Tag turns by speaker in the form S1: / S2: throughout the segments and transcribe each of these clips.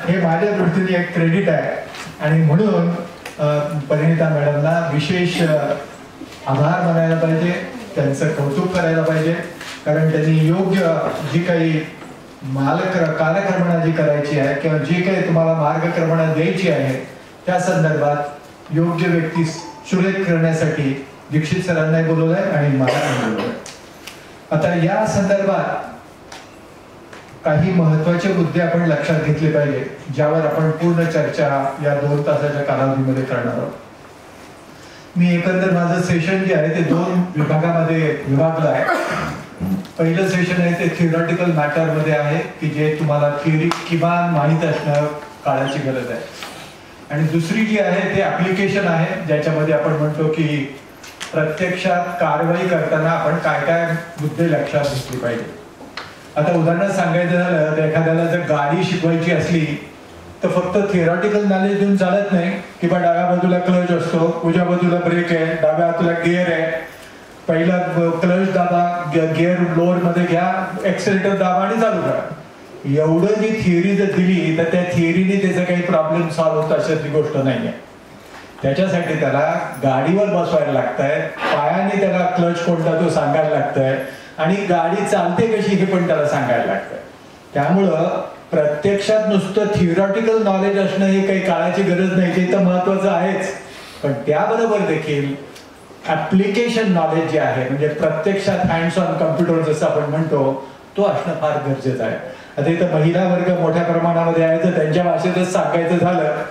S1: हे माझ्या दृष्टीने एक क्रेडिट आहे आणि म्हणून परिणिता मॅडमना विशेष आभार मानायला पाहिजे, त्यांचं कौतुक करायला पाहिजे, कारण त्यांनी योग्य जी काही कालक्रमणा जी करायची आहे किंवा जी काही तुम्हाला मार्गक्रमणा द्यायची आहे त्या संदर्भात योग्य व्यक्ती सुरेख करण्यासाठी दीक्षित सरांनाही बोलवलंय आणि मला बोलवलंय. आता या संदर्भात काही महत्वाचे मुद्दे आपण लक्षात घेतले पाहिजे, ज्यावर आपण पूर्ण चर्चा या 2 तासाच्या कालावधीमध्ये करणार आहोत. मी एकंदर माझं सेशन जे आहे ते 2 विभागामध्ये विभागलं आहे. पहिलं सेशन आहे ते थिओरिटिकल मॅटर मध्ये आहे की जे तुम्हाला थिअरी किमान माहीत असणं काळाची गरज आहे, आणि दुसरी जी आहे ते ऍप्लिकेशन आहे, ज्याच्यामध्ये आपण म्हणतो की प्रत्यक्षात कारवाई करताना आपण काय काय मुद्दे लक्षात घेतले पाहिजे. आता उदाहरण सांगायचं झालं तर एखाद्याला जर गाडी शिकवायची असली तर फक्त थिओरिटिकल नॉलेज देऊन चालत नाही की बा डाव्या बाजूला क्लच असतो, उजव्या बाजूला ब्रेक आहे, डाव्या हाताला गिअर आहे, पहिला क्लच दाबा, गिअर लोअर मध्ये घ्या, एक्सेलेटर दाबा आणि चालू करा. एवढं जी थिअरी जर दिली तर त्या थिअरीने त्याचा काही प्रॉब्लेम सॉल्व्ह होत अशाची गोष्ट नाहीये. त्याच्यासाठी त्याला गाडीवर बसवायला लागतंय, पायाने त्याला क्लच कोणता तो सांगायला लागतंय आणि गाडी चालते कशी हे पण त्याला सांगायला लागतंय. त्यामुळं प्रत्यक्षात नुसतं थिओरिटिकल नॉलेज असणं हे काही काळाची गरज नाही, ते तर महत्वाचं आहेच, पण त्याबरोबर देखील ऍप्लिकेशन नॉलेज जे आहे म्हणजे प्रत्यक्षात हँड्स ऑन कम्प्युटर जसं आपण म्हणतो तो असणं फार गरजेचं आहे. आता इथं महिला वर्ग मोठ्या प्रमाणामध्ये आहे, तर त्यांच्या भाषेतच सांगायचं झालं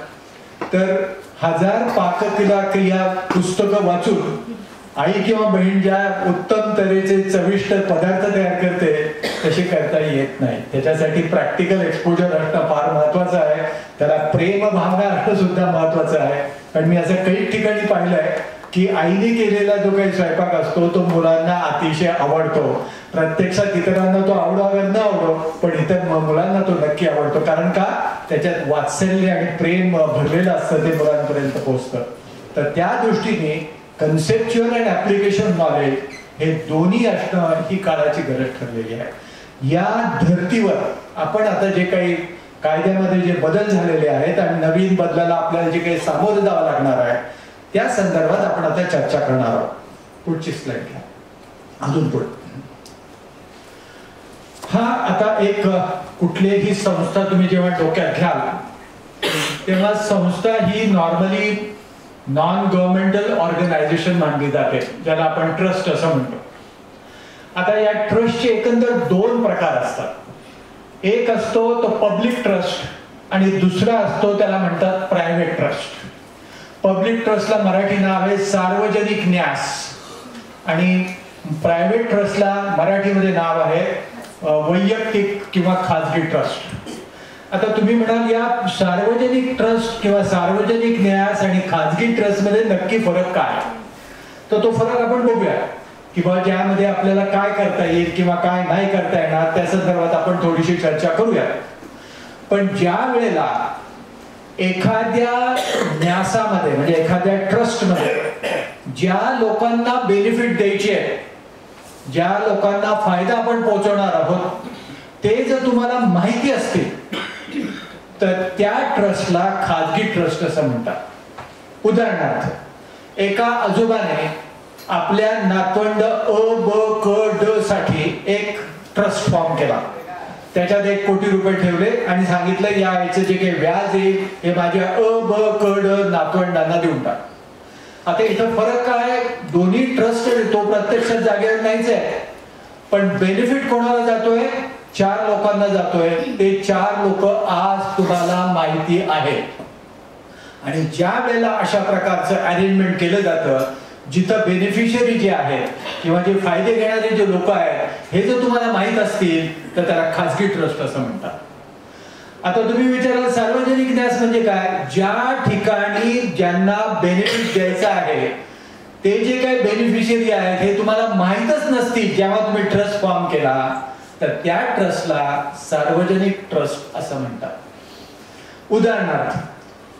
S1: तर 1000 पाकक्रिया पुस्तकं वाचून आई किंवा बहीण ज्या उत्तम तऱ्हेचे चविष्ट पदार्थ तयार करते तसे करता येत नाही. त्याच्यासाठी प्रॅक्टिकल एक्सपोजर असणं फार महत्वाचं आहे, त्याला प्रेम भावना असणं सुद्धा महत्वाचं आहे. पण मी असं काही ठिकाणी पाहिलंय की आईने केलेला जो काही स्वयंपाक असतो तो मुलांना अतिशय आवडतो. प्रत्यक्षात इतरांना तो आवडो न आवडो, पण इतर मुलांना तो नक्की आवडतो, कारण का त्याच्यात वात्सल्य आणि प्रेम भरलेलं असतं, ते मुलांपर्यंत पोहोचतं. तर त्या दृष्टीने कन्सेप्च्युअल आणि ऍप्लिकेशन नॉलेज हे दोन्ही असणं ही काळाची गरज ठरलेली आहे. या धर्तीवर आपण आता जे काही कायद्यामध्ये जे बदल झालेले आहेत आणि नवीन बदलाला आपल्याला जे काही सामोरं जावं लागणार आहे त्या संदर्भात आपण आता चर्चा करणार आहोत. पुढची स्लाइड घ्या. अजून पुढे हा आता एक कुठलीही संस्था तुम्ही जेव्हा डोक्यात घ्याल तेव्हा संस्था ही नॉर्मली नॉन गव्हर्नमेंटल ऑर्गनायझेशन मानली जाते, ज्याला आपण ट्रस्ट असं म्हणतो. आता या ट्रस्टचे एकंदर 2 प्रकार असतात. एक असतो तो पब्लिक ट्रस्ट आणि दुसरा असतो त्याला म्हणतात प्रायव्हेट ट्रस्ट. पब्लिक ट्रस्टला मराठी नाव आहे सार्वजनिक न्यास आणि प्रायव्हेट ट्रस्टला मराठीमध्ये नाव आहे वैयक्तिक किंवा खाजगी ट्रस्ट. आता तुम्ही म्हणाल या सार्वजनिक ट्रस्ट किंवा सार्वजनिक न्यास आणि खाजगी ट्रस्ट मध्ये नक्की फरक काय, तर तो फरक आपण बघूया की बाबा ज्यामध्ये आपल्याला काय करता येईल किंवा काय नाही करता येणार त्या संदर्भात आपण थोडीशी चर्चा करूया. पण ज्या वेळेला एखाद्या न्यासामध्ये म्हणजे एखाद्या ट्रस्टमध्ये ज्या लोकांना बेनिफिट द्यायचे आहे, ज्या लोकांना फायदा आपण पोहोचवणार आहोत ते जर तुम्हाला माहिती असतील तर त्या ट्रस्टला खाजगी ट्रस्ट असं म्हणतात. उदाहरणार्थ एका आजोबाने आपल्या नातवंड अ ब क ड साठी एक ट्रस्ट फॉर्म केला, त्याच्यात 1 कोटी रुपये ठेवले आणि सांगितलं याचं जे काही व्याज येईल हे माझ्या अ ब क ड नातवंडांना देऊन टाक. आता इथं फरक काय, दोन्ही ट्रस्ट तो प्रत्यक्षात जागेवर नाहीच आहे, पण बेनिफिट कोणाला जातोय, 4 लोकांना जातोय. ते 4 लोक आज तुम्हाला माहिती आहे. आणि ज्या वेळेला अशा प्रकारचं अरेंजमेंट केलं जातं जिथं बेनिफिशियरी जे आहेत किंवा जे फायदे घेणारे जे लोक आहेत हे जर तुम्हाला माहित असतील तर त्याला खाजगी ट्रस्ट असं म्हणतात. आता तुम्ही विचाराल सार्वजनिक न्यास म्हणजे काय, ज्या ठिकाणी ज्यांना बेनिफिट द्यायचा आहे ते जे काही बेनिफिशियरी आहेत हे तुम्हाला माहीतच नसतील जेव्हा तुम्ही ट्रस्ट फॉर्म केला तर त्या ट्रस्टला सार्वजनिक ट्रस्ट असं म्हणतात. उदाहरणार्थ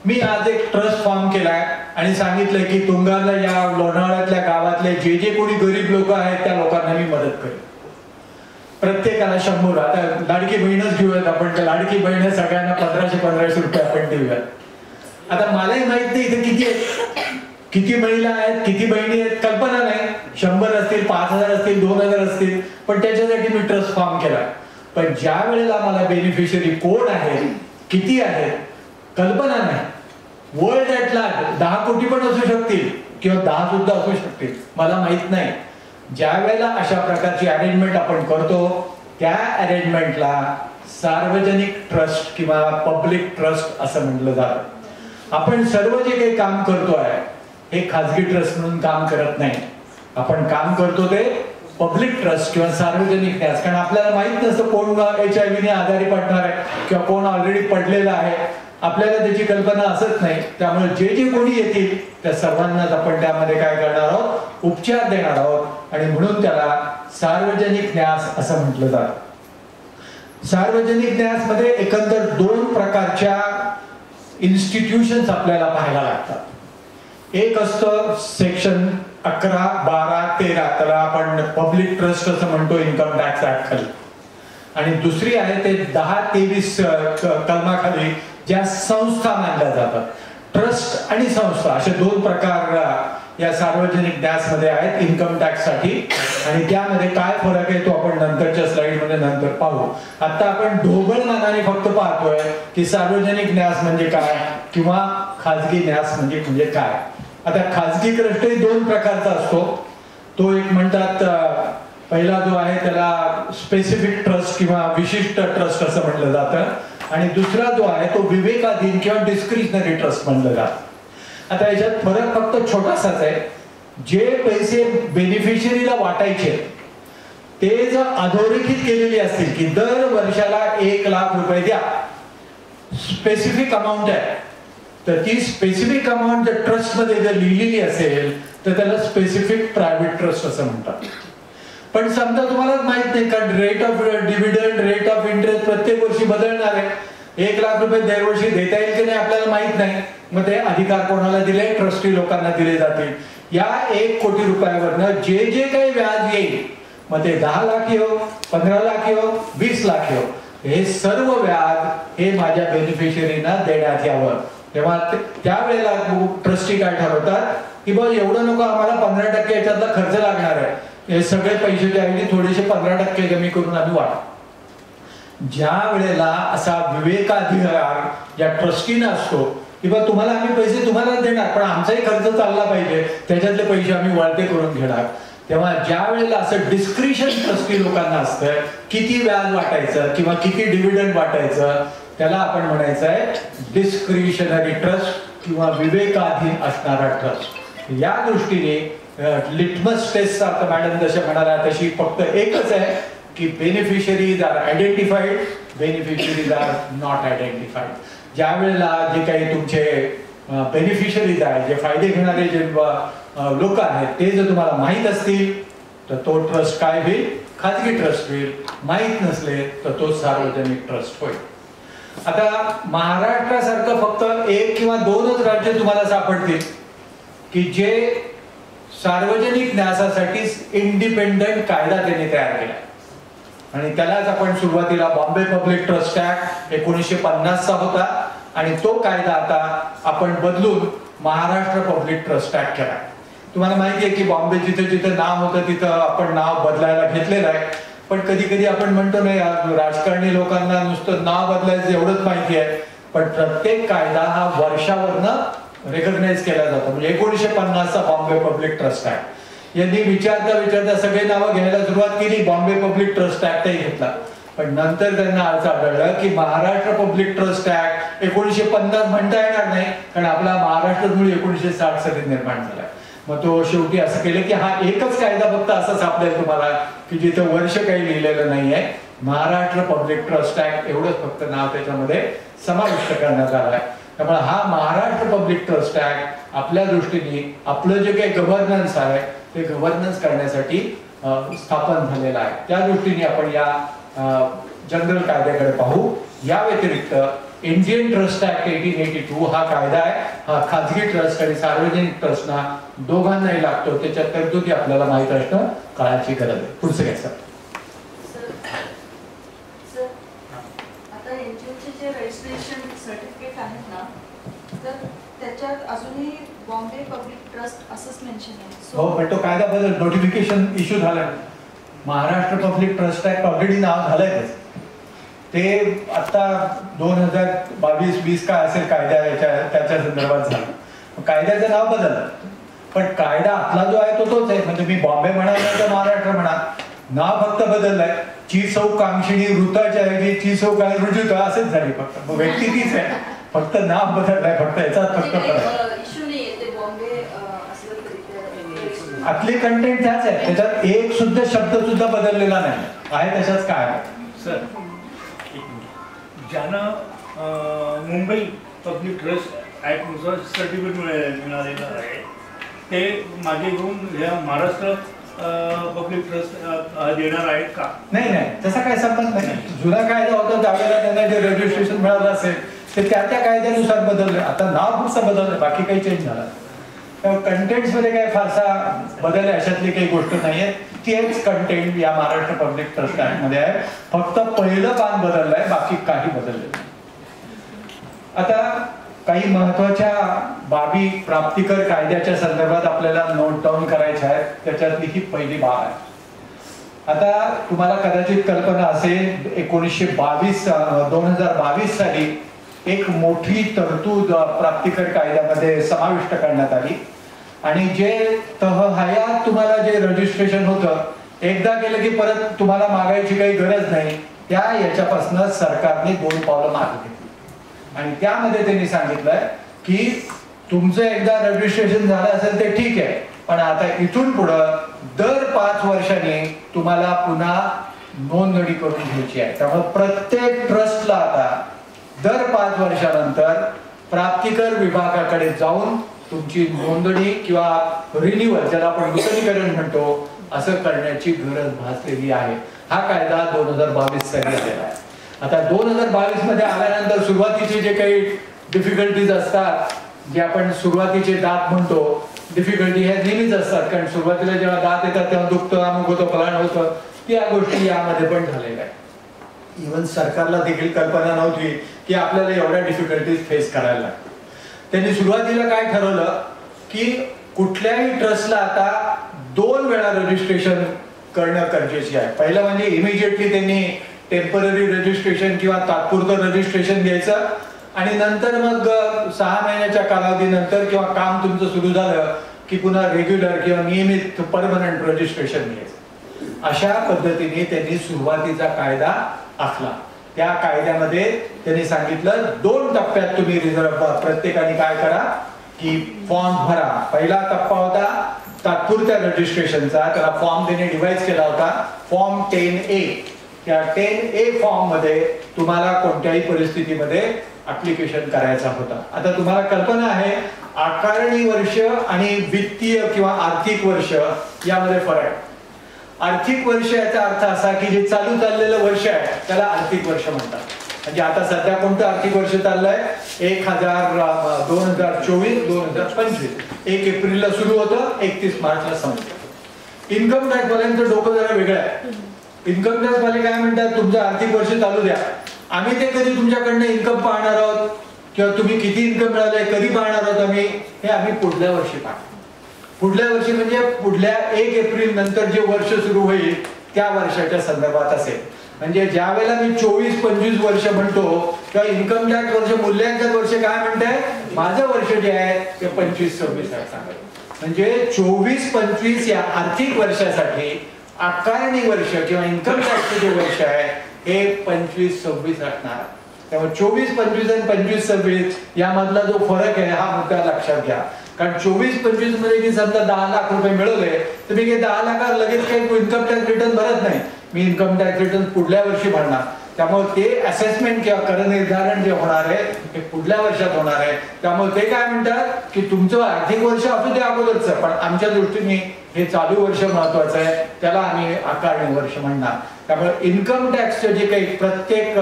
S1: मी आज एक ट्रस्ट फॉर्म केलाय आणि सांगितलंय की तुंगारला या लोणावळ्यातल्या गावातले जे जे कोणी गरीब लोक आहेत त्या लोकांना मी मदत करेन. प्रत्येकाला 100, आता लाडकी बहीणच घेऊयात आपण, तर लाडकी बहीण सगळ्यांना 1500 रुपये आपण देऊयात. आता मलाही माहित नाही इथे किती आहेत, किती महिला आहेत, किती बहिणी आहेत, कल्पना नाही. 100 असतील, 5000 असतील, 2000 असतील, पण त्याच्यासाठी मी ट्रस्ट फॉर्म केला. पण ज्या वेळेला मला बेनिफिशियरी कोण आहे, किती आहेत, कल्पना नाही. वर्ल्ड ॲट लार्ज 10 कोटी पण असू शकतील किंवा 10 सुद्धा असू शकतील, मला माहित नाही. ज्या वेळेला अशा प्रकारची अरेंजमेंट आपण करतो, त्या अरेंजमेंटला सार्वजनिक ट्रस्ट किंवा पब्लिक ट्रस्ट असं म्हटलं जातं. आपण सर्व जे काही काम करतो आहे हे खाजगी ट्रस्ट म्हणून काम करत नाही. आपण काम करतो ते पब्लिक ट्रस्ट किंवा सार्वजनिक न्यास. कारण आपल्याला माहित नसतं कोण HIV ने आजारी पडणार आहे किंवा कोण ऑलरेडी पडलेला आहे, आपल्याला त्याची कल्पना असत नाही. त्यामुळे जे जे कोणी येतील त्या सर्वांनाच आपण त्यामध्ये काय करणार आहोत, उपचार देणार आहोत. आणि म्हणून त्याला सार्वजनिक न्यास असं म्हटलं जातं. सार्वजनिक न्यास मध्ये एकंदर 2 प्रकारच्या इन्स्टिट्यूशन्स आपल्याला पाहायला लागतात. एक असतं सेक्शन 11, 12, 13, त्याला आपण पब्लिक ट्रस्ट असं म्हणतो इन्कम टॅक्स ऍक्ट खाली. आणि दुसरी आहे ते 10, 23 कलमाखाली ज्या संस्था मानल्या जातात. ट्रस्ट आणि संस्था असे 2 प्रकार या सार्वजनिक न्यास मध्ये आहेत इन्कम टॅक्स साठी. आणि त्यामध्ये काय फरक आहे तो आपण नंतरच्या स्लाइड मध्ये नंतर पाहू. आता आपण ढोबळमानाने फक्त पाहतोय की सार्वजनिक न्यास म्हणजे काय किंवा खाजगी न्यास म्हणजे काय. आता खाजगी ट्रस्टही 2 प्रकारचा असतो. तो एक म्हणतात पहिला जो आहे त्याला स्पेसिफिक ट्रस्ट किंवा विशिष्ट ट्रस्ट असं म्हटलं जातं. आणि दुसरा जो आहे तो विवेकाधीन किंवा डिस्क्रिशनरी ट्रस्ट म्हणलं जातं. आता याच्यात फरक फक्त छोटासाच आहे. जे पैसे बेनिफिशियरीला वाटायचे ते जर अधोरेखित केलेले असतील की दर वर्षाला 1 लाख रुपये द्या, स्पेसिफिक अमाऊंट आहे, तर ती स्पेसिफिक अमाऊंट जर ट्रस्ट मध्ये जर लिहिलेली असेल तर त्याला स्पेसिफिक प्रायव्हेट ट्रस्ट असं म्हणतात. पण समजा तुम्हाला माहित नाही कारण rate of dividend, rate of interest प्रत्येक वर्षी बदलणार आहे. 1 लाख रुपये दरवर्षी देता येईल की नाही आपल्याला माहित नाही. मग ते अधिकार कोणाला दिले, ट्रस्टी लोकांना दिले जातील. या 1 कोटी रुपयावरनं जे जे काही व्याज येईल, मग ते 10 लाख येऊ, 15 लाख येऊ, 20 लाख येऊ, हे सर्व व्याज हे माझ्या बेनिफिशियरीना देण्यात यावं. तेव्हा त्यावेळेला ट्रस्टी काय ठरवतात की बघ एवढं नको, आम्हाला 15% याच्यातला खर्च लागणार आहे, हे सगळे पैसे त्याऐवजी थोडेसे 15% कमी करून आम्ही वाटू. ज्या वेळेला असा विवेकाधिकार या ट्रस्टीना असतो की बा तुम्हाला आम्ही पैसे तुम्हाला देणार पण आमचाही खर्च चालला पाहिजे, त्याच्यातले पैसे आम्ही वळते करून घेणार, तेव्हा ज्या वेळेला असं डिस्क्रिशन ट्रस्टी लोकांना असतं किती व्याज वाटायचं किंवा किती डिव्हिडंड वाटायचं, त्याला आपण म्हणायचं आहे डिस्क्रिशनरी ट्रस्ट किंवा विवेकाधीन असणारा ट्रस्ट. या दृष्टीने लिटमस टेस्ट सारखं मॅडम जशा म्हणाला तशी फक्त एकच आहे की beneficiaries are identified, beneficiaries are not identified. ज्या वेळेला जे काही तुमचे बेनिफिशियरीज आहेत, जे फायदे घेणारे जे लोक आहेत ते जर तुम्हाला माहीत असतील तर तो ट्रस्ट काय होईल, खाजगी ट्रस्ट होईल. माहीत नसले तर तो सार्वजनिक ट्रस्ट होईल. आता महाराष्ट्रासारखं फक्त 1 किंवा 2च राज्य तुम्हाला सापडतील की जे सार्वजनिक न्यासासाठी इंडिपेंडंट कायदा त्यांनी तयार केला. आणि त्यालाच आपण सुरुवातीला बॉम्बे पब्लिक ट्रस्ट ऍक्ट 1950 होता आणि तो कायदा आता आपण बदलून महाराष्ट्र पब्लिक ट्रस्ट ऍक्ट केला. तुम्हाला माहिती आहे की बॉम्बे जिथे जिथे नाव होतं तिथं आपण नाव बदलायला घेतलेलं आहे. पण कधी कधी आपण म्हणतो नाही राजकारणी लोकांना नुसतं नाव बदलायचं एवढंच माहिती आहे, पण प्रत्येक कायदा हा वर्षावरनं रेकग्नाइज केला जातो. म्हणजे 1950 बॉम्बे पब्लिक ट्रस्ट ऍक्ट यांनी विचारता सगळे नावं घ्यायला सुरुवात केली, बॉम्बे पब्लिक ट्रस्ट ऍक्टही घेतला. पण नंतर त्यांना असं आढळलं की महाराष्ट्र पब्लिक ट्रस्ट ऍक्ट 1950 म्हणता येणार नाही कारण आपला महाराष्ट्र मूळ 1960 साली निर्माण झाला. मग तो शेवटी असं केलं की हा एकच कायदा फक्त असं सापडेल तुम्हाला की जिथं वर्ष काही लिहिलेलं नाहीये, महाराष्ट्र पब्लिक ट्रस्ट ऍक्ट एवढंच फक्त नाव त्याच्यामध्ये समाविष्ट करण्यात आलंय. त्यामुळे हा महाराष्ट्र पब्लिक ट्रस्ट ऍक्ट आपल्या दृष्टीने आपलं जे काही गव्हर्नन्स आहे ते गव्हर्नन्स करण्यासाठी स्थापन झालेलं आहे. त्या दृष्टीने आपण या जनरल कायद्याकडे पाहू. या व्यतिरिक्त इंडियन ट्रस्ट ऍक्ट 1882 हा कायदा आहे, हा खाजगी ट्रस्ट आणि सार्वजनिक ट्रस्टना दोघांनाही लागतो. त्याच्या तरतुदी आपल्याला माहित असणं काळाची गरज आहे. पुढचं काय सर?
S2: तर त्याच्यात अजूनही बॉम्बे पब्लिक ट्रस्ट असंच मेन्शन आहे.
S1: हो, पण तो कायदा बदल नोटिफिकेशन इश्यू झालाय. Maharashtra public trust act already नाव झालंय. ते आता 2022-20 काय असेल कायद्या त्याच्या संदर्भात झालं. कायद्याचं नाव बदललं, पण कायदा आपला जो आहे तो तोच आहे. म्हणजे मी बॉम्बे म्हणा तर महाराष्ट्र म्हणा, नाव फक्त बदललंय. चिसौ कांक्षिणी वृत्ताच्या ऐवजी चिसौ काय रुजुत असंच झाली. फक्त व्यक्ती तीच आहे, फक्त नाव बदललंय. फक्त याचाच फक्त आतले कंटेंट त्याच आहे, त्याच्यात एक सुद्धा शब्द सुद्धा बदललेला नाही आहे. तशाच काय
S3: सर, ज्यांना मुंबई पब्लिक ट्रस्ट ॲक्टनुसार सर्टिफिकेट मिळालेलं आहे ते मागे घेऊन ह्या महाराष्ट्र पब्लिक ट्रस्ट देणार आहेत का?
S1: नाही नाही, तसा काय संबंध नाही. जुना कायदा होता त्यावेळेला त्यांना जे रजिस्ट्रेशन मिळालं असेल ते त्या कायद्यानुसार बदललं. आता नाव फक्त बदललं, बाकी काही चेंज झालं. कंटेंट्स मध्ये काही फारसा बदल आहे अशातली काही गोष्ट नाहीये. तेच कंटेंट या महाराष्ट्र पब्लिक ट्रस्ट ऍक्ट मध्ये आहे. फक्त पहिलं पान बदललंय, बाकी काही बदललं नाही. आता काही महत्वाच्या बाबी प्राप्तिकर कायद्याच्या संदर्भात आपल्याला नोट डाऊन करायच्या आहेत. त्याच्यातली ही पहिली बाब आहे. आता तुम्हाला कदाचित कल्पना असेल 2022 साली एक मोठी तरतूद प्राप्तिकर कायद्यामध्ये समाविष्ट करण्यात आली आणि जे तहहायात तुम्हाला जे रजिस्ट्रेशन होतं एकदा केलं की परत तुम्हाला मागायची काही गरज नाही, त्या याच्यापासून सरकारने 2 पावलं मागे घेतली. आणि त्यामध्ये त्यांनी सांगितलंय की तुमचं एकदा रजिस्ट्रेशन झालं असेल ते ठीक आहे, पण आता इथून पुढं दर 5 वर्षांनी तुम्हाला पुन्हा नोंदणी करून घ्यायची आहे. त्यामुळे प्रत्येक ट्रस्टला आता दर 5 वर्षानंतर प्राप्तिकर विभागाकडे जाऊन तुमची नोंदणी किंवा रिन्युअल, ज्याला आपण नूतनीकरण म्हणतो, असं करण्याची गरज भासलेली आहे. हा कायदा 2022 साली आलेला आहे. आता 2022 मध्ये आल्यानंतर सुरुवातीचे जे काही डिफिकल्टीज असतात, जे आपण सुरुवातीचे दात म्हणतो, डिफिकल्टी ह्या नेहमीच असतात. कारण सुरुवातीला जेव्हा दात येतात तेव्हा दुखतं, अमुक होतं, फलाण होतं. त्या गोष्टी यामध्ये पण झालेल्या आहेत. इव्हन सरकारला देखील कल्पना नव्हती की आपल्याला एवढ्या डिफिकल्टीज फेस करायला लागतात. त्यांनी सुरुवातीला काय ठरवलं की कुठल्याही ट्रस्टला आता 2 वेळा रजिस्ट्रेशन करणं गरजेचे आहे. पहिलं म्हणजे इमिजिएटली त्यांनी टेम्पररी रजिस्ट्रेशन किंवा तात्पुरतं रजिस्ट्रेशन घ्यायचं आणि नंतर मग 6 महिन्याच्या कालावधीनंतर किंवा काम तुमचं सुरू झालं की पुन्हा रेग्युलर किंवा नियमित परमनंट रजिस्ट्रेशन घ्यायचं. अशा पद्धतीने त्यांनी सुरुवातीचा कायदा आखला. त्या कायद्यामध्ये त्यांनी सांगितलं 2 टप्प्यात तुम्ही रिझर्व्ह प्रत्येकाने काय करा की फॉर्म भरा. पहिला टप्पा होता तात्पुरत्या रजिस्ट्रेशनचा, त्याला फॉर्म त्याने डिवाइड केला होता, फॉर्म 10A. त्या 10A फॉर्म मध्ये तुम्हाला कोणत्याही परिस्थितीमध्ये ऍप्लिकेशन करायचा होता. आता तुम्हाला कल्पना आहे आकारणी वर्ष आणि वित्तीय किंवा आर्थिक वर्ष यामध्ये फरक आहे. आर्थिक वर्ष याचा अर्थ असा की जे चालू चाललेलं वर्ष आहे त्याला आर्थिक वर्ष म्हणतात. म्हणजे आता सध्या कोणतं आर्थिक वर्ष चाललंय 2024-2025. 1 एप्रिलला सुरू होतं, 31 मार्चला संपलं. इन्कम टॅक्स वाल्यांचं डोकं जरा वेगळं आहे. इन्कम टॅक्स वाले काय म्हणतात तुमचं आर्थिक वर्ष चालू द्या, आम्ही ते कधी तुमच्याकडनं इन्कम पाहणार आहोत किंवा तुम्ही किती इन्कम मिळालंय कधी पाहणार आहोत आम्ही, हे आम्ही पुढल्या वर्षी पाहतो. पुढल्या वर्षी म्हणजे पुढल्या 1 एप्रिल नंतर जे वर्ष सुरू होईल त्या वर्षाच्या संदर्भात असेल. म्हणजे ज्या वेळेला मी 24-25 वर्ष म्हणतो किंवा इन्कम टॅक्स वर्ष मूल्यांकन वर्ष काय म्हणताय, माझं वर्ष जे आहे ते 25-26 आहे सांगायचं. म्हणजे 24-25 या आर्थिक वर्षासाठी आकारणी वर्ष किंवा इन्कम टॅक्सचे जे वर्ष आहे हे 25-26 असणार. त्यामुळे 24-25 आणि 25-26 यामधला जो फरक आहे हा मुद्दा लक्षात घ्या. कारण 24-25 मध्ये मी समजा 10 लाख रुपये मिळवले तर मी 10 लाखावर लगेच काही इन्कम टॅक्स रिटर्न भरत नाही, मी इन्कम टॅक्स रिटर्न पुढल्या वर्षी भरणार. त्यामुळे ते असेसमेंट किंवा कर निर्धारण जे होणार आहे ते पुढल्या वर्षात होणार आहे. त्यामुळे ते काय म्हणतात की तुमचं आर्थिक वर्ष असू दे अगोदरच, पण आमच्या दृष्टीने हे चालू वर्ष महत्वाचं आहे, त्याला आम्ही आकारणी वर्ष म्हणणार. त्यामुळे इन्कम टॅक्सचे जे काही प्रत्येक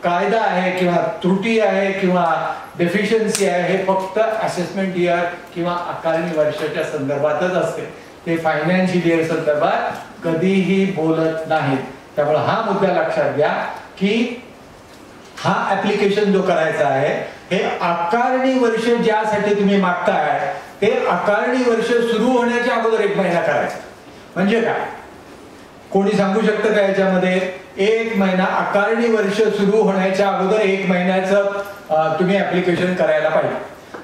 S1: कायदा आहे किंवा त्रुटी आहे किंवा डेफिशियन्सी आहे हे फक्त असेसमेंट इयर किंवा आकारणी वर्षाच्या संदर्भातच असते. ते फायनान्शियल इयर संदर्भात कधीही बोलत नाहीत. त्यामुळे हा मुद्दा लक्षात घ्या की हा ऍप्लिकेशन जो करायचा आहे हे आकारणी वर्ष ज्यासाठी तुम्ही मागताय ते आकारणी वर्ष सुरू होण्याच्या अगोदर 1 महिना करायचा. म्हणजे काय, कोणी सांगू शकतं का याच्यामध्ये? 1 महिना आकारणी वर्ष सुरू होण्याच्या अगोदर 1 महिन्याचं तुम्ही ऍप्लिकेशन करायला पाहिजे.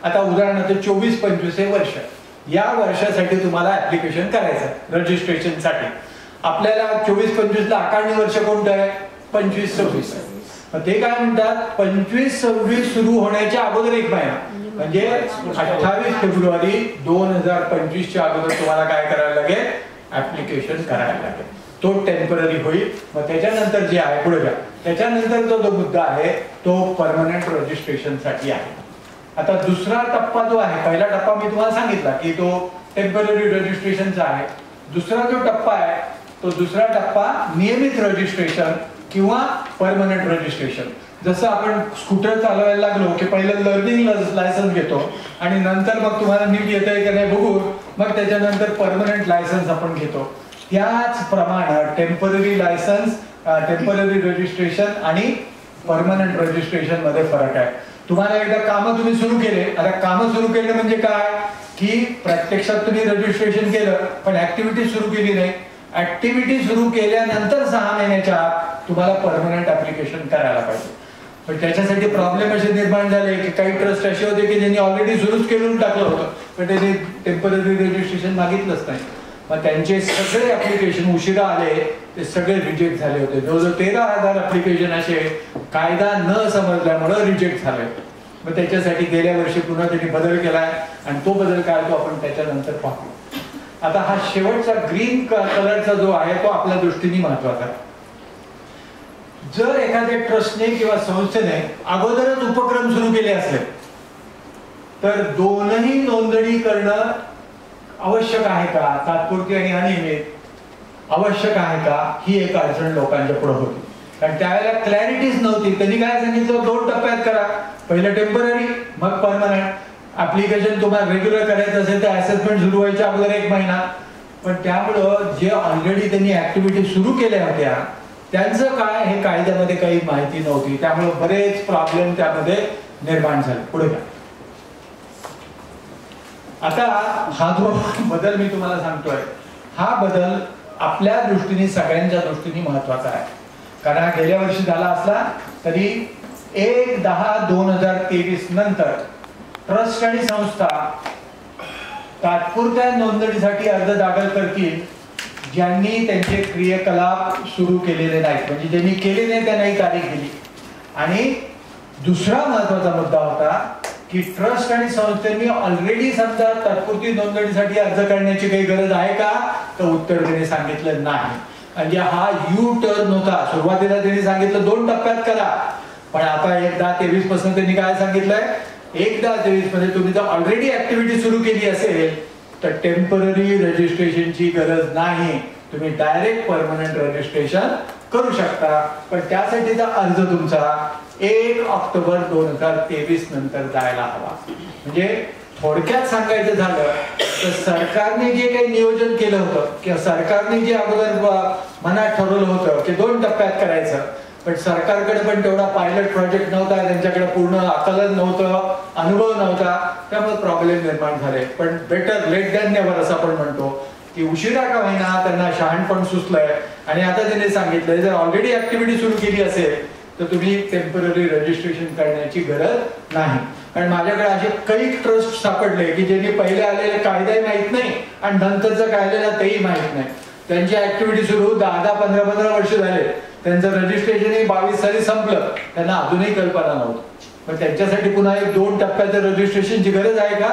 S1: आता उदाहरणार्थ 24-25 हे वर्ष, या वर्षासाठी तुम्हाला ऍप्लिकेशन करायचं रजिस्ट्रेशनसाठी. आपल्याला 24-25 ला आकारणी वर्ष कोणतं आहे? 25-26. ते काय म्हणतात, 25-26 सुरू होण्याच्या अगोदर 1 महिना म्हणजे 28 फेब्रुवारी 2025 च्या अगोदर तुम्हाला काय करायला लागेल? ऍप्लिकेशन करायला लागेल. तो टेम्पररी होईल. मग त्याच्यानंतर जे आहे पुढे जा, त्याच्यानंतरचा जो मुद्दा आहे तो परमनंट रजिस्ट्रेशन साठी आहे. आता दुसरा टप्पा जो आहे, पहिला टप्पा मी तुम्हाला सांगितला की तो टेम्पररी रजिस्ट्रेशनचा आहे. दुसरा जो टप्पा आहे तो दुसरा टप्पा नियमित रजिस्ट्रेशन किंवा परमनंट रजिस्ट्रेशन. जसं आपण स्कूटर चालवायला लागलो की पहिलं लर्निंग लायसन्स घेतो आणि नंतर मग तुम्हाला नीट येतंय की नाही बघून मग त्याच्यानंतर परमनंट लायसन्स आपण घेतो. त्याचप्रमाणे टेम्पररी लायसन्स, टेम्पररी रजिस्ट्रेशन आणि परमनंट रजिस्ट्रेशन मध्ये फरक आहे. तुम्हाला एकदा कामं तुम्ही सुरू केले, आता कामं सुरू केले म्हणजे काय की प्रत्यक्षात तुम्ही रजिस्ट्रेशन केलं पण ऍक्टिव्हिटी सुरू केली नाही. ऍक्टिव्हिटी सुरू केल्यानंतर 6 महिन्याच्या आत तुम्हाला परमनंट ऍप्लिकेशन करायला पाहिजे. पण त्याच्यासाठी प्रॉब्लेम असे निर्माण झाले की काही ट्रस्ट असे होते की ज्यांनी ऑलरेडी सुरूच करून टाकलं होतं पण त्यांनी टेम्पररी रजिस्ट्रेशन मागितलंच नाही. मग त्यांचे सगळे ऍप्लिकेशन उशिरा आले, ते सगळे रिजेक्ट झाले होते. जवळजवळ 13,000 ऍप्लिकेशन असे कायदा न समजल्यामुळे रिजेक्ट झाले. मग त्याच्यासाठी गेल्या वर्षी पुन्हा त्यांनी बदल केलाय आणि तो बदल काय तो आपण त्याच्यानंतर पाहू. आता हा शेवटचा ग्रीन कलरचा जो आहे तो आपल्या दृष्टीने महत्वाचा आहे. जर एखाद्या ट्रस्टने किंवा संस्थेने अगोदरच उपक्रम सुरू केले असले तर दोनही नोंदणी करणं आवश्यक आहे का, तात्पुरती आणि अनियमित आवश्यक आहे का, ही एक अडचण लोकांच्या पुढे होती. कारण त्यावेळेला क्लॅरिटीच नव्हती. त्यांनी काय सांगितलं 2 टप्प्यात करा, पहिलं टेम्पररी मग परमनंट. ऍप्लिकेशन तुम्हाला रेग्युलर करायचं असेल तर असेसमेंट सुरू व्हायच्या अगोदर 1 महिना. पण त्यामुळं जे ऑलरेडी त्यांनी ऍक्टिव्हिटी सुरू केल्या होत्या त्यांचं काय हे कायद्यामध्ये काही माहिती नव्हती. त्यामुळे बरेच प्रॉब्लेम त्यामध्ये निर्माण झाले. पुढे काय, आता हा जो बदल मी तुम्हाला सांगतोय हा बदल आपल्या दृष्टीने सगळ्यांच्या दृष्टीने महत्वाचा आहे. कारण हा गेल्या वर्षी झाला असला तरी 1/10/2023 नंतर ट्रस्ट आणि संस्था तात्पुरत्या नोंदणीसाठी अर्ज दाखल करतील ज्यांनी त्यांचे क्रियाकलाप सुरू केलेले नाहीत, म्हणजे ज्यांनी केले नाही त्यांनाही तारीख दिली. आणि दुसरा महत्वाचा मुद्दा होता की ट्रस्ट आणि संस्थेने ऑलरेडी समजा तात्पुरती नोंदणीसाठी अर्ज करण्याची काही गरज आहे का, तर उत्तर त्यांनी सांगितलं नाही. म्हणजे हा यू टर्न होता. सुरुवातीला त्यांनी सांगितलं 2 टप्प्यात करा, पण आता 1/10/23 पासून त्यांनी काय सांगितलंय 1/10/23 मध्ये तुम्ही जर ऑलरेडी ऍक्टिव्हिटी सुरू केली असेल तर टेम्पररी रजिस्ट्रेशनची गरज नाही, तुम्ही डायरेक्ट परमनंट रजिस्ट्रेशन करू शकता. पण त्यासाठीचा अर्ज तुमचा 1 ऑक्टोबर 2023 नंतर जायला हवा. म्हणजे थोडक्यात सांगायचं झालं तर सरकारने जे काही नियोजन केलं होतं किंवा सरकारने जे अगोदर मनात ठरवलं होतं की 2 टप्प्यात करायचं, पण सरकारकडे पण तेवढा पायलट प्रोजेक्ट नव्हता, त्यांच्याकडे पूर्ण आकलन नव्हतं, अनुभव नव्हता, त्यामुळे प्रॉब्लेम निर्माण झाले. पण बेटर लेट दॅन नेव्हर असं आपण म्हणतो की उशिरा का होईना त्यांना शहाणपण सुचलंय आणि आता त्यांनी सांगितलंय जर ऑलरेडी ऍक्टिव्हिटी सुरू केली असेल तर तुम्ही टेम्पररी रजिस्ट्रेशन करण्याची गरज नाही. कारण माझ्याकडे असे काही ट्रस्ट सापडले की ज्यांनी पहिले आलेले कायदाही माहित नाही आणि नंतरचं कायद्याला तेही माहित नाही. त्यांची ऍक्टिव्हिटी सुरू 10-15 वर्ष झाले, त्यांचं रजिस्ट्रेशनही 22 साली संपलं, त्यांना अजूनही कल्पना नव्हती. पण त्यांच्यासाठी पुन्हा एक 2 टप्प्याचं रजिस्ट्रेशनची गरज आहे का,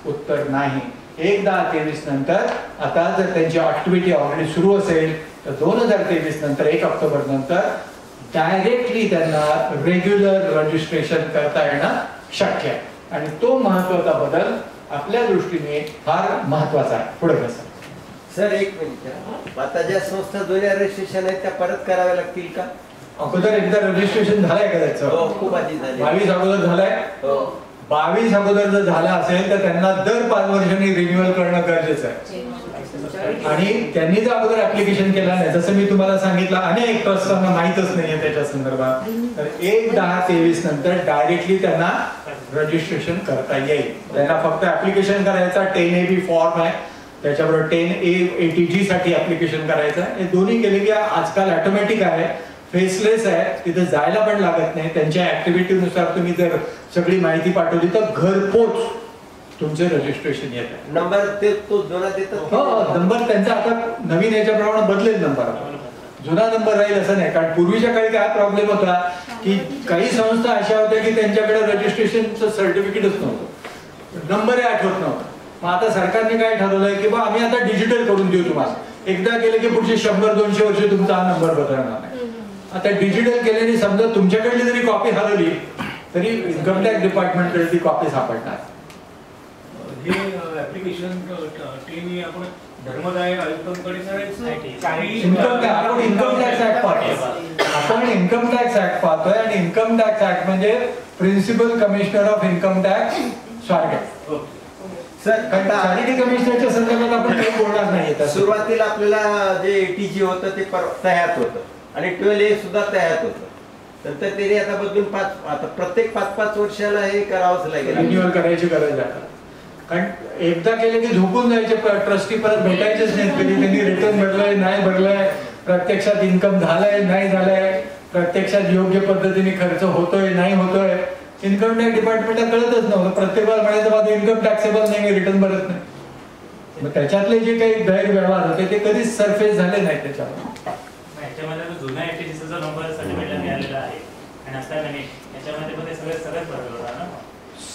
S1: उत्तर नाही. 1/10/23 नंतर आता जर त्यांची ऍक्टिव्हिटी ऑलरेडी सुरू असेल तर 2023 नंतर 1 ऑक्टोबर नंतर डायरेक्टली त्यांना रेग्युलर रजिस्ट्रेशन करता येणं शक्य आहे. आणि तो महत्वाचा बदल आपल्या दृष्टीने फार महत्वाचा आहे. पुढे कसं
S4: सर, 1 मिनिट, आता ज्या संस्था जुन्या रजिस्ट्रेशन आहेत त्या परत कराव्या लागतील का?
S1: अगोदर एकदा रजिस्ट्रेशन झालंय का त्याचं?
S4: हो, खूप आधी झाले.
S1: 22 अगोदर झालंय. 22 अगोदर जर झाला असेल तर त्यांना दर 5 वर्षांनी रिन्युअल करणं गरजेचं आहे. आणि त्यांनी जर अगोदर ऍप्लिकेशन केला नाही, जसं मी तुम्हाला सांगितलं अनेक ट्रस्टांना माहीतच नाहीये त्याच्या संदर्भात, तर 1/10/23 नंतर डायरेक्टली त्यांना रजिस्ट्रेशन करता येईल. त्यांना फक्त ऍप्लिकेशन करायचा, 10AB फॉर्म आहे, त्याच्याबरोबर 10A80G साठी ऍप्लिकेशन करायचं आहे. हे दोन्ही केले की आजकाल ऑटोमॅटिक आहे, फेसलेस आहे, तिथे जायला पण लागत नाही. त्यांच्या ऍक्टिव्हिटीनुसार तुम्ही जर सगळी माहिती पाठवली तर घरपोच तुमचे रजिस्ट्रेशन येत आहे.
S4: नंबर ते तो जुना देतात.
S1: हो, नंबर त्यांचा आता नवीन याच्याप्रमाणे बदलेल नंबर. जुना नंबर राहील असं नाही, कारण पूर्वीच्या काळी काय प्रॉब्लेम होता की काही संस्था अशा होत्या की त्यांच्याकडे रजिस्ट्रेशनचं सर्टिफिकेटच नव्हतं, नंबरही आठवत नव्हता. मग आता सरकारने काय ठरवलंय की बा आम्ही आता डिजिटल करून देऊ तुम्हाला, एकदा केलं की पुढचे 100-200 वर्ष तुमचा हा नंबर बदलणार नाही. आता डिजिटल केल्याने समजा तुमच्याकडली जरी कॉपी हरवली तरी इन्कम टॅक्स डिपार्टमेंटकडे ती कॉपी सापडणार.
S3: हे ऍप्लिकेशन टीनी आपण धर्मदाय आयुक्तांकडे
S1: इन्कम टॅक्स ऍक्ट पाहतोय आपण, इन्कम टॅक्स ऍक्ट पाहतोय. आणि इन्कम टॅक्स ऍक्ट म्हणजे principal commissioner of income tax Swargate.
S4: Sir
S1: charity कमिशनरच्या संदर्भात आपण काही बोलणार नाही.
S4: सुरुवातीला आपल्याला जे ATG होतं ते तयार होतं आणि 12A सुद्धा तयार होतं. नंतर त्याने आता बदलून आता प्रत्येक 5-5 वर्षाला हे करावंच लागेल,
S1: रिन्युअल करायची गरज आहे. कारण एकदा केले की झोपून जायचे, ट्रस्टी परत भेटायचेच नाहीत. कधी त्यांनी रिटर्न भरलंय नाही भरलंय, प्रत्यक्षात इन्कम झालंय नाही झालंय, प्रत्यक्षात योग्य पद्धतीने खर्च होतोय नाही होतोय, इन्कम टॅक्स डिपार्टमेंटला कळतच नव्हतं. प्रत्येक वेळा म्हणायचं माझं इन्कम टॅक्सेबल नाही, मी रिटर्न भरत नाही. मग त्याच्यातले जे काही गैरव्यवहार होते ते कधीच सरफेस झाले नाही त्याच्यावर.
S5: याच्यामध्ये जुना ATGचा जो नंबर सर्टिफिकेटला मिळालेला आहे आणि आता याच्यामध्ये सगळं बदललं ना,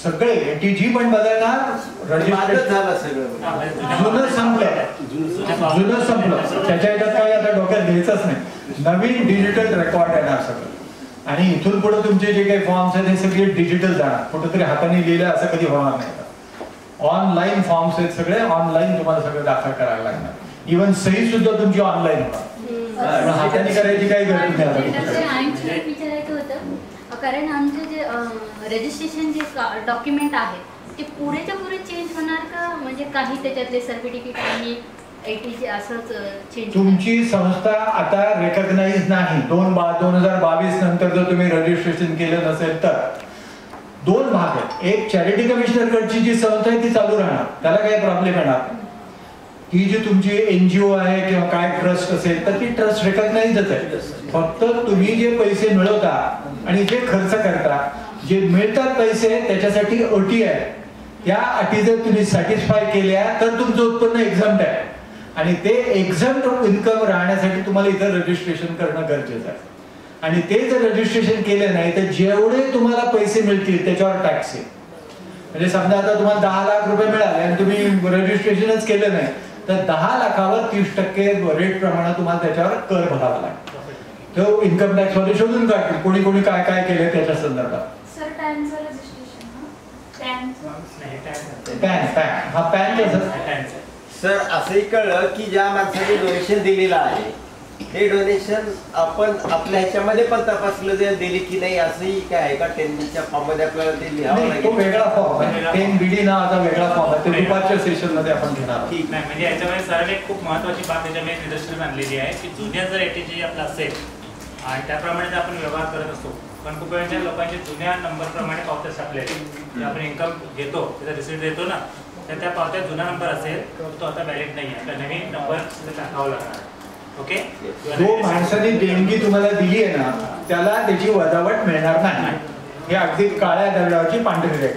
S1: सगळे ATG पण बदलणार, रजिस्ट्रेशन
S4: झालं सगळं,
S1: जुनं संपलं, जुनं संपलं. त्याच्या याच्यात काही आता डोक्यात घ्यायचंच नाही. नवीन डिजिटल रेकॉर्ड येणार सगळं. आणि इथून पुढे तुमचे जे काही फॉर्म्स आहेत हे सगळे डिजिटल जाणार, कुठेतरी हाताने लिहिलं असं कधी होणार नाही. ऑनलाईन फॉर्म्स आहेत सगळे, ऑनलाईन तुम्हाला सगळं दाखल करायला लागणार. इव्हन सही सुद्धा तुमची ऑनलाईन होणार, हाताने करायची काही गरज नाही.
S6: विचारायचं होतं, कारण आमचं जे रजिस्ट्रेशन जे डॉक्युमेंट आहे ते पुरेच्या पुरे चेंज होणार का, म्हणजे काही त्याच्यातले सर्टिफिकेट आणि ATG असंच चेंज?
S1: तुमची संस्था आता रेकग्नाइज नाही. 2022 नंतर जर तुम्ही रजिस्ट्रेशन केलं नसेल तर 2 भाग आहेत. एक चॅरिटी कमिशनर कडची जी संस्था आहे ती चालू राहणार, त्याला काही प्रॉब्लेम येणार नाही. ही जी तुमची NGO आहे किंवा काय ट्रस्ट असेल तर ती ट्रस्ट रेकग्नाइजच आहे. फक्त तुम्ही जे पैसे मिळवता आणि जे खर्च करता, जे मिळतात पैसे त्याच्यासाठी अटी आहे. त्या अटी जर तुम्ही सॅटिस्फाय केल्या तर तुमचं उत्पन्न एक्झम्प्ट आहे. आणि ते एक्झम्प्ट इन्कम राहण्यासाठी तुम्हाला इथं रजिस्ट्रेशन करणं गरजेचं आहे. आणि ते जर रजिस्ट्रेशन केलं नाही तर जेवढे तुम्हाला पैसे मिळतील त्याच्यावर टॅक्स आहे. म्हणजे समजा आता तुम्हाला 10 लाख रुपये मिळाले आणि तुम्ही रजिस्ट्रेशनच केलं नाही तर 10 लाखावर 30% रेट प्रमाणे तुम्हाला त्याच्यावर कर भरावा लागतो. तो इन्कम टॅक्स मध्ये शोधून काढतील कोणी कोणी काय काय केलं त्याच्या संदर्भात.
S2: सर पॅनचं रजिस्ट्रेशन,
S1: पॅन हा पॅन
S4: सर असंही कळलं की ज्या माणसाने डोनेशन दिलेलं आहे हे डोनेशन आपण आपल्या ह्याच्यामध्ये पण तपासलं दिली की नाही, असंही काय आहे का? 10Bच्या फॉर्म मध्ये आपल्याला ते लिहावं लागेल.
S1: तो वेगळा फॉर्म आहे, 10BD नावाचा वेगळा फॉर्म आहे, ते दुपारच्या सेशन मध्ये आपण घेणार.
S5: ठीक नाही, म्हणजे याच्यामध्ये सरांनी एक खूप महत्त्वाची बाब त्याच्यामध्ये निदर्शनास आणलेली आहे की जुन्या जर ATG आपला असेल आणि त्याप्रमाणे जर आपण व्यवहार करत असतो, पण खूप वेळच्या लोकांचे जुन्या नंबरप्रमाणे पावत्या छापले जे आपण इन्कम घेतो त्याचा रिसिप्ट देतो ना, तर त्या पावत्यात जुना नंबर असेल तर तो आता व्हॅलिड नाही आहे, तर नवीन नंबर टाकावा लागणार. ओके,
S1: जो माणसाने देणगी तुम्हाला दिली आहे ना त्याला त्याची वजावट मिळणार नाही. हे अगदी काळ्या दगडावरची पांढरी रेघ.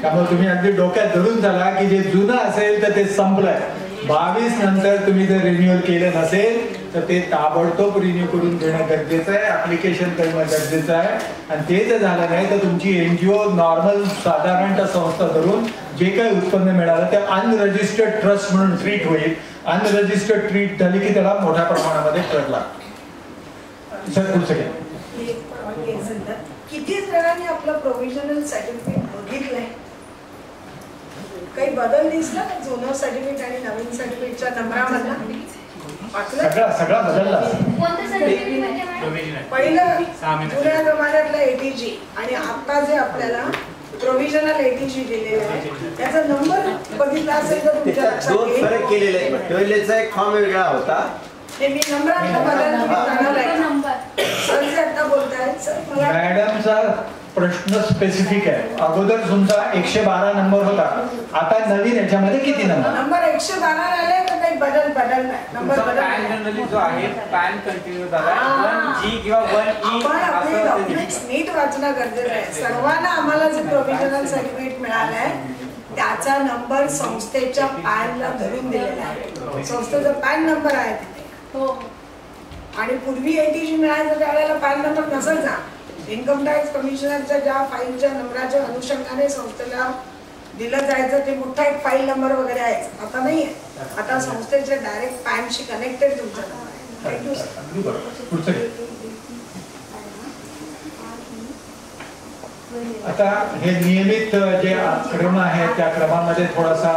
S1: त्यामुळे तुम्ही अगदी डोक्यात धरून झाला की जे जुनं असेल तर ते संपलंय. 22 नंतर तुम्ही जर रिन्युअल केलं नसेल तर ते ताबडतोब रिन्यू करून घेणं गरजेचं आहे, ऍप्लिकेशन करणं गरजेचं आहे. आणि ते जर झालं नाही तर तुमची NGO नॉर्मल साधारणतः संस्था धरून जे काही उत्पन्न मिळालं ते अनरजिस्टर्ड ट्रस्ट म्हणून ट्रीट होईल. अनरजिस्टर्ड ट्रीट झाली की त्याला मोठ्या प्रमाणामध्ये कर लागतो. सर पुढचं काय?
S2: किती जणांनी आपलं प्रोव्हिजनल सर्टिफिकेट बघितलंय? काही बदल दिसला का जुनं सर्टिफिकेट आणि नवीन सर्टिफिकेटच्या नंबरामधला?
S1: सगळा बदलला.
S6: कोणतं सर्टिफिकेट म्हणजे मॅडम?
S2: पहिलं जुन्या जमान्यातलं ATG आणि आता जे आपल्याला प्रोव्हिजनल
S7: प्रोफेशनल एटीजी दिलेला आहे. त्याचा नंबर बघितला असेल तर तुमच्या
S4: त्याच्यात
S7: लक्षात
S4: दोन
S7: येईल.
S4: फरक केलेले आहेत. टोयलेटचा एक फॉर्म वेगळा होता.
S7: ते मी नंबरात बघायला तुम्ही जाणार आहे.
S6: नंबर
S7: सर जे आता बोलतायत सर मला
S1: मॅडमचा प्रश्न स्पेसिफिक आहे. अगोदर तुमचा 112 नंबर होता, आता नवीन याच्यामध्ये किती नंबर?
S7: नंबर 112 आले तर काही बदल नाही. नंबर बदल
S8: पॅन
S7: नाही.
S8: जनरली जो आहे पॅन कंटिन्यू झाला
S7: हा.
S8: 1G किंवा 1E
S7: आपण आपले
S8: असं
S7: डॉक्युमेंट्स नीट वाचणं गरजेचं आहे. सर्वांना आम्हाला जे प्रोव्हिजनल सर्टिफिकेट मिळालंय त्याचा नंबर संस्थेच्या पॅनला धरून दिलेला आहे. संस्थेचा पॅन नंबर आहे तिथे.
S6: हो.
S7: आणि पूर्वी एटीजी मिळायचं त्यावेळेला पॅन नंबर नसायचा. इन्कम टॅक्स कमिशनरच्या ज्या फाईलच्या नंबराच्या अनुषंगाने संस्थेला दिलं जायचं ते मोठा एक फाईल नंबर वगैरे आहे. आता नाही आहे. आता संस्थेचे डायरेक्ट पॅनशी कनेक्टेड तुमचा नंबर आहे. Thank you sir.
S1: अगदी बरोबर. पुढचं घे. आता हे नियमित जे क्रम आहे त्या क्रमामध्ये थोडासा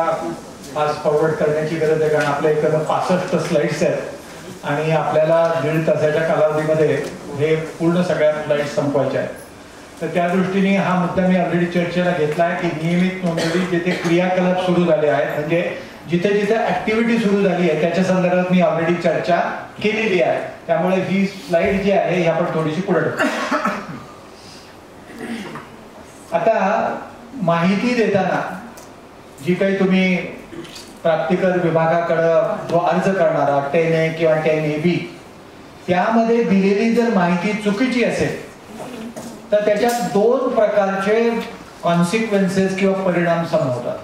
S1: फास्ट फॉरवर्ड करण्याची गरज आहे, कारण आपल्या इकडं 65 स्लाइड्स आहेत आणि आपल्याला 1.5 तासाच्या कालावधीमध्ये हे पूर्ण सगळ्या स्लाइड्स संपवायच्या आहेत. तर त्या दृष्टीने हा मुद्दा मी ऑलरेडी चर्चेला घेतला आहे की नियमित नोंदणी जिथे क्रियाकलाप सुरू झाले आहेत, म्हणजे जिथे जिथे ऍक्टिव्हिटी सुरू झाली आहे त्याच्या संदर्भात मी ऑलरेडी चर्चा केलेली आहे. त्यामुळे ही स्लाइड जी आहे ही आपण थोडीशी पुढे ढकलू. आता माहिती देताना जी काही तुम्ही प्राप्तिकर विभागाकडे जो अर्ज करणारा 10A किंवा 10AB त्यामध्ये दिलेली जर माहिती चुकीची असेल तर त्याच्यात 2 प्रकारचे कॉन्सिक्वेन्सेस किंवा परिणाम संभवतात.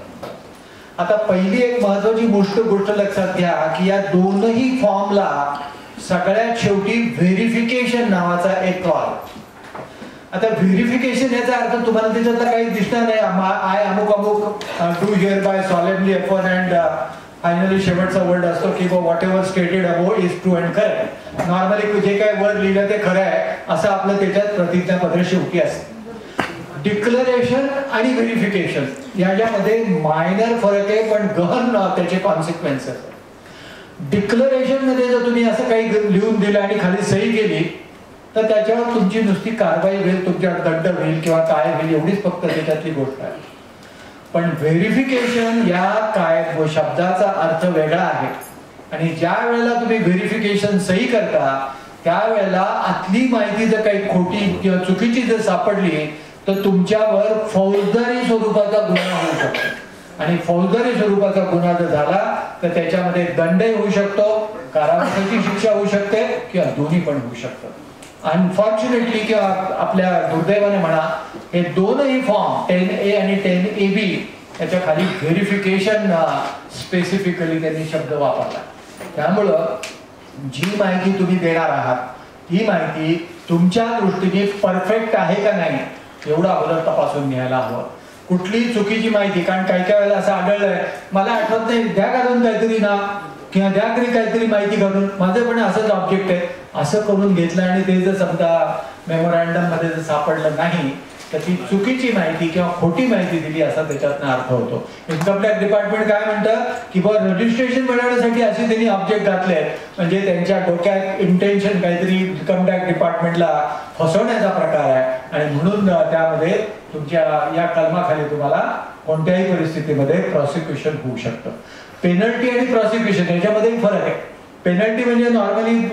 S1: आता पहिली एक महत्वाची गोष्ट लक्षात घ्या की या दोनही फॉर्मला सगळ्यात शेवटी व्हेरिफिकेशन नावाचा एक क्लॉज. आता व्हेरिफिकेशन याचा अर्थ तुम्हाला त्याच्यातला काही दिसणार नाही. आय अमुक do hereby solemnly upon and finally शेवटचा वर्ड असतो की whatever stated above is true and correct. Normally जे काही वर्ड लिहिलं ते खरं आहे असं आपलं त्याच्यात प्रतिज्ञापत्र शेवटी असतं. डिक्लरेशन आणि व्हेरिफिकेशन याच्यामध्ये मायनर फरक आहे पण गहन त्याचे कॉन्सिक्वेन्सेस आहेत. डिक्लरेशन मध्ये जर तुम्ही असं काही लिहून दिलं आणि खाली सही केली तर त्याच्यावर तुमची नुसती कारवाई होईल, तुमच्यावर दंड होईल किंवा काय होईल एवढीच फक्त त्याच्यातली गोष्ट आहे. पण व्हेरिफिकेशन या काय शब्दाचा अर्थ वेगळा आहे आणि ज्या वेळेला तुम्ही व्हेरिफिकेशन सही करता त्यावेळेला आतली माहिती जर काही खोटी किंवा चुकीची जर सापडली तर तुमच्यावर फौजदारी स्वरूपाचा गुन्हा होऊ शकतो आणि फौजदारी स्वरूपाचा गुन्हा जर झाला तर त्याच्यामध्ये दंडही होऊ शकतो, कारावासाची शिक्षा होऊ शकते किंवा दोन्ही पण होऊ शकतं. अनफॉर्च्युनेटली किंवा आपल्या दुर्दैवाने म्हणा हे दोनही फॉर्म 10A आणि 10AB याच्या खाली व्हेरिफिकेशन स्पेसिफिकली त्यांनी शब्द वापरला. त्यामुळं जी माहिती तुम्ही देणार आहात ही माहिती तुमच्या दृष्टीने परफेक्ट आहे का नाही एवढं अगोदर तपासून घ्यायला हवं. कुठलीही चुकीची माहिती, कारण काही काही वेळेला असं आढळलंय मला आठवत नाही द्या घालून काहीतरी ना किंवा द्या तरी काहीतरी माहिती घालून माझं पण असंच ऑब्जेक्ट आहे असं करून घेतलं आणि ते जर समजा मेमोरँडम मध्ये जर सापडलं नाही तर ती चुकीची माहिती किंवा खोटी माहिती दिली असा त्याच्यातनं अर्थ होतो. इन्कम टॅक्स डिपार्टमेंट काय म्हणतं की बा रजिस्ट्रेशन मिळवण्यासाठी असे त्यांनी ऑब्जेक्ट घातले म्हणजे त्यांच्या डोक्यात इंटेन्शन काहीतरी इन्कम टॅक्स डिपार्टमेंटला फसवण्याचा प्रकार आहे आणि म्हणून त्यामध्ये तुमच्या या कलमाखाली तुम्हाला कोणत्याही परिस्थितीमध्ये प्रॉसिक्युशन होऊ शकतं. पेनल्टी आणि प्रॉसिक्युशन याच्यामध्ये फरक आहे. पेनल्टी म्हणजे नॉर्मली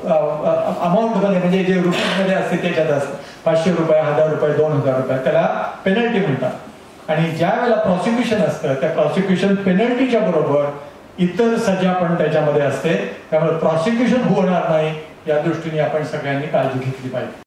S1: अमाऊंट मध्ये म्हणजे जे रुपीज मध्ये असते त्याच्यात असतं 500 रुपये, 1000 रुपये, 2000 रुपये त्याला पेनल्टी म्हणतात आणि ज्या वेळेला प्रॉसिक्युशन असतं त्या प्रॉसिक्युशन पेनल्टीच्या बरोबर इतर सजा पण त्याच्यामध्ये असते. त्यामुळे प्रॉसिक्युशन होणार नाही या दृष्टीने आपण सगळ्यांनी काळजी घेतली पाहिजे.